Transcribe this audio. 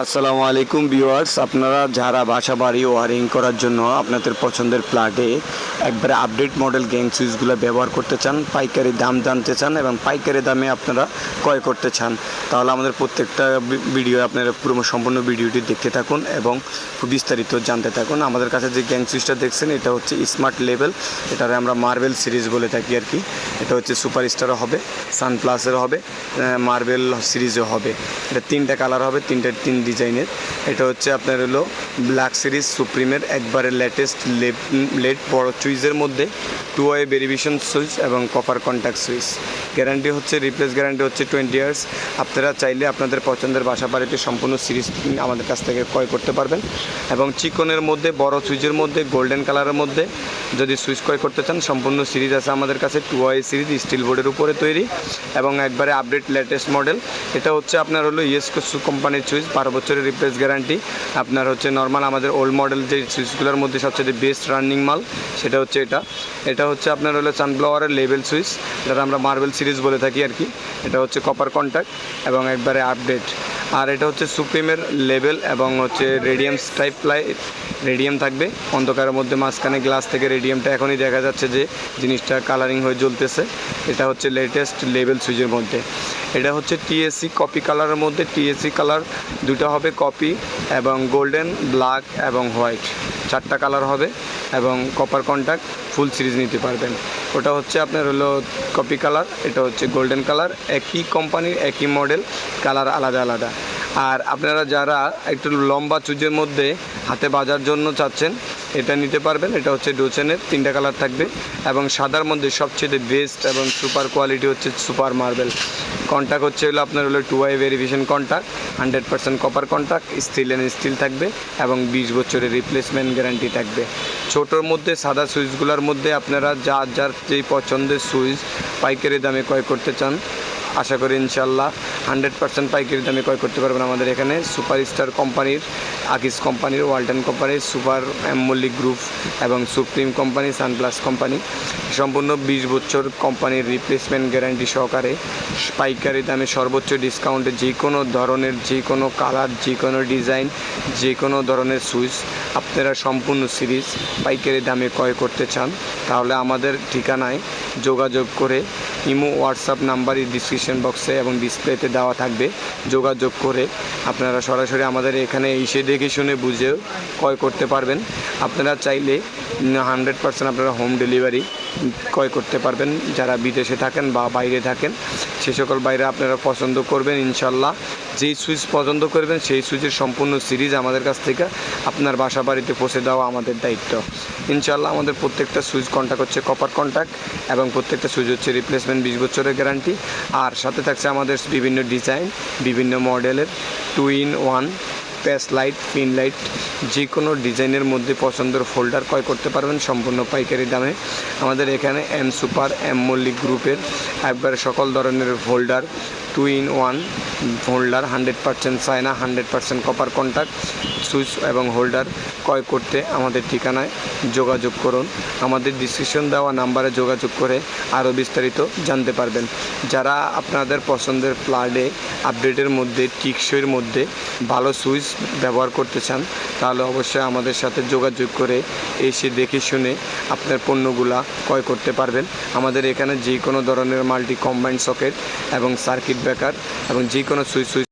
আসসালামু আলাইকুম ভিউয়ার্স, আপনারা যারা বাসা বাড়ি ওয়ারিং করার জন্য আপনাদের পছন্দের প্লাগে একবারে আপডেট মডেল গ্যাং সুইচগুলো ব্যবহার করতে চান, পাইকারি দাম জানতে চান এবং পাইকারি দামে আপনারা ক্রয় করতে চান, তাহলে আমাদের প্রত্যেকটা ভিডিও আপনারা পুরো সম্পূর্ণ ভিডিওটি দেখতে থাকুন এবং খুব বিস্তারিত জানতে থাকুন। আমাদের কাছে যে গ্যাং সুইচটা দেখছেন এটা হচ্ছে স্মার্ট লেভেল, এটারে আমরা মার্বেল সিরিজ বলে থাকি আর কি। এটা হচ্ছে সুপারস্টারও হবে, সানপ্লাসেরও হবে, মার্বেল সিরিজও হবে। এটা তিনটা কালার হবে, তিন ডিজাইনের। এটা হচ্ছে আপনার হলো ব্ল্যাক সিরিজ সুপ্রিমের একবারে লেটেস্ট লেড বড় সুইচের মধ্যে 2-ওয়ে ভেরিফিকেশন সুইচ এবং কপার কন্ট্যাক্ট সুইচ। গ্যারান্টি হচ্ছে রিপ্লেস গ্যারান্টি হচ্ছে 20 ইয়ার্স। আপনারা চাইলে আপনাদের পছন্দের বাসা বাড়িতে সম্পূর্ণ সিরিজ আমাদের কাছ থেকে ক্রয় করতে পারবেন এবং চিকনের মধ্যে বড় সুইচের মধ্যে গোল্ডেন কালারের মধ্যে যদি সুইচ ক্রয় করতে চান সম্পূর্ণ সিরিজ আছে আমাদের কাছে। 2-ওয়ে সিরিজ স্টিল বোর্ডের উপরে তৈরি এবং একবারে আপডেট লেটেস্ট মডেল। এটা হচ্ছে আপনার হলো ইয়েসকো কোম্পানির সুইচ, 12 বছরের রিপ্লেস গ্যারান্টি। আপনার হচ্ছে নর্মাল আমাদের ওল্ড মডেল যে সুইচগুলোর মধ্যে সবচেয়ে বেস্ট রানিং মাল সেটা হচ্ছে এটা হচ্ছে আপনার হলো সানফ্লাওয়ারের লেভেল সুইচ, যেটা আমরা মার্বেল সিরিজ বলে থাকি আর কি। এটা হচ্ছে কপার কন্ট্যাক্ট এবং একবারে আপডেট। আর এটা হচ্ছে সুপ্রিমের লেভেল এবং হচ্ছে রেডিয়াম টাইপ রেডিয়াম থাকবে অন্ধকারের মধ্যে, মাঝখানে গ্লাস থেকে রেডিয়ামটা এখনই দেখা যাচ্ছে যে জিনিসটা কালারিং হয়ে জ্বলতেছে। এটা হচ্ছে লেটেস্ট লেভেল সুইচের মধ্যে। এটা হচ্ছে টিএসসি কপি কালারের মধ্যে, টিএসসি কালার দুটো হবে কপি এবং গোল্ডেন, ব্ল্যাক এবং হোয়াইট, 4টা কালার হবে এবং কপার কন্ট্যাক্ট ফুল সিরিজ নিতে পারবেন। ওটা হচ্ছে আপনার হলো কপি কালার, এটা হচ্ছে গোল্ডেন কালার, একই কোম্পানির একই মডেল, কালার আলাদা আলাদা। আর আপনারা যারা একটু লম্বা সুইচের মধ্যে হাতে বাজার জন্য চাচ্ছেন এটা নিতে পারবেন। এটা হচ্ছে ডোচেনের 3টা কালার থাকবে এবং সাদার মধ্যে সবচেয়ে বেস্ট এবং সুপার কোয়ালিটি হচ্ছে সুপার মার্বেল। কন্ট্যাক্ট হচ্ছে হলো আপনার হলো two way verification contact, 100% copper contact, steel থাকবে এবং 20 বছরের রিপ্লেসমেন্ট গ্যারান্টি থাকবে। ছোটোর মধ্যে সাদা সুইচগুলোর মধ্যে আপনারা যার যেই পছন্দের সুইচ পাইকারি দামে ক্রয় করতে চান আশা করি ইনশাল্লাহ 100% পাইকারি দামে ক্রয় করতে পারবেন আমাদের এখানে। সুপারস্টার কোম্পানির, আকিস কোম্পানির, ওয়ালটন কোম্পানির, সুপার মল্লিক গ্রুপ এবং সুপ্রিম কোম্পানি, সানপ্লাস কোম্পানি সম্পূর্ণ 20 বছর কোম্পানির রিপ্লেসমেন্ট গ্যারান্টি সহকারে পাইকারি দামে সর্বোচ্চ ডিসকাউন্টে যে কোনো ধরনের, যে কোনো কালার, যে কোনো ডিজাইন, যে কোনো ধরনের সুইচ আপনারা সম্পূর্ণ সিরিজ পাইকারি দামে ক্রয় করতে চান তাহলে আমাদের ঠিকানায় যোগাযোগ করে, ইমো হোয়াটসঅ্যাপ নাম্বারই ডিসক্রিপশন বক্সে এবং ডিসপ্লেতে দেওয়া থাকবে, যোগাযোগ করে আপনারা সরাসরি আমাদের এখানে এসে দেখে শুনে বুঝে ক্রয় করতে পারবেন। আপনারা চাইলে 100% আপনারা হোম ডেলিভারি ক্রয় করতে পারবেন। যারা বিদেশে থাকেন বা বাইরে থাকেন সে সকল বাইরে আপনারা পছন্দ করবেন ইনশাল্লাহ, যেই সুইচ পছন্দ করবেন সেই সুইচের সম্পূর্ণ সিরিজ আমাদের কাছ থেকে আপনার বাসা বাড়িতে পৌঁছে দেওয়া আমাদের দায়িত্ব ইনশাল্লাহ। আমাদের প্রত্যেকটা সুইচ কন্ট্যাক্ট হচ্ছে কপার কন্ট্যাক্ট এবং প্রত্যেকটা সুইচ হচ্ছে রিপ্লেসমেন্ট 20 বছরের গ্যারান্টি। আর সাথে থাকছে আমাদের বিভিন্ন ডিজাইন, বিভিন্ন মডেলের 2-in-1 প্যাচ লাইট, পিন লাইট, যে কোনো ডিজাইনের মধ্যে পছন্দের ফোল্ডার ক্রয় করতে পারবেন সম্পূর্ণ পাইকারি দামে। আমাদের এখানে এম সুপার, এম মল্লিক গ্রুপের একবারে সকল ধরনের folder, 2-in-1 holder, 100% China, 100% copper contact switch এবং হোল্ডার ক্রয় করতে আমাদের ঠিকানায় যোগাযোগ করুন। আমাদের ডিসক্রিপশন দেওয়া নাম্বারে যোগাযোগ করে আরও বিস্তারিত জানতে পারবেন। যারা আপনাদের পছন্দের প্লাগে আপডেটের মধ্যে, টিকসইয়ের মধ্যে ভালো সুইচ ব্যবহার করতে চান তাহলে অবশ্যই আমাদের সাথে যোগাযোগ করে এসে দেখে শুনে আপনার পণ্যগুলা ক্রয় করতে পারবেন। আমাদের এখানে যে কোনো ধরনের মাল্টি কম্বাইন্ড সকেট এবং সার্কিট ব্রেকার এবং যে কোনো সুইচ